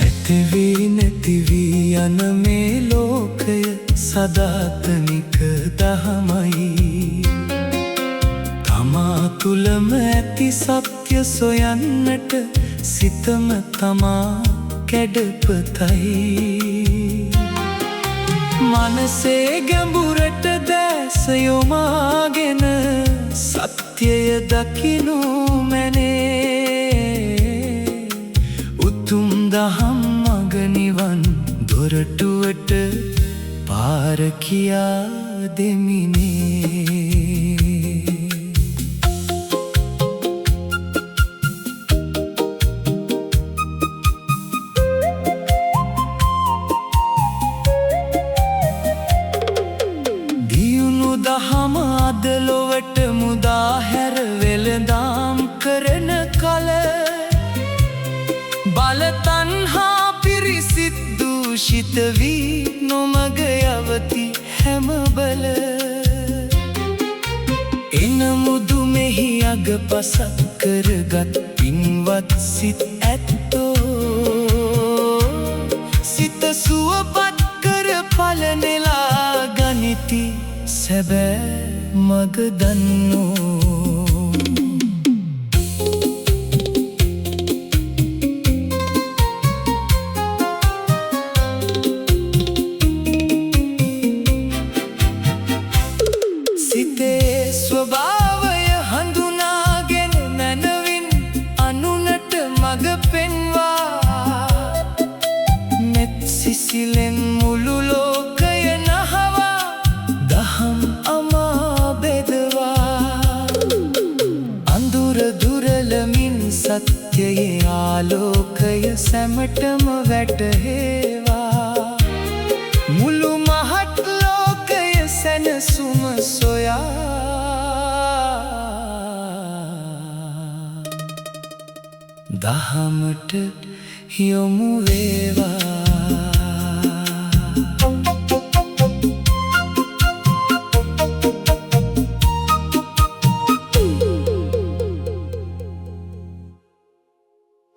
ඇතිවී නැතිවී යන මේ ලෝකය සදාතනික දහමයි. තමා තුළම ඇති සත්‍ය සොයන්නට සිතම තමා කැඩපතයි. මනසේ ගැඹුරට දැස යොමාගෙන සත්‍යය දකිනු මැනේ. උතුම් දහම් මග නිවන් දොරටුවට පාර කියා දෙමිනේ. දියුණු දහම අද ලොවට මුදා හැර වෙළඳාම් කරන කල බල තණ්හා පිරිසිත් දූෂිත වී නොමග යවති හැම බල. එන මුදුමෙහි අග පසක් කරගත් පින්වත් සිත් ඇත්තෝ සිත සුවපත් කර ඵල නෙලා ගනිති සැබෑ මග දන්නෝ. සිතේ ස්වභාවය හඳුනාගෙන මනවින් අනුනට මඟ පෙන්වා මෙත් සිසිලෙන් මුළු ලෝකය නහවා දහම් අමා බෙදවා අඳුර දුරලමින් සත්‍යයේ ආලෝකය සැමටම වැටහෙවා. මුළු මහත් ලෝකය සැනසුම සොයා දහමට යොමු වේවා.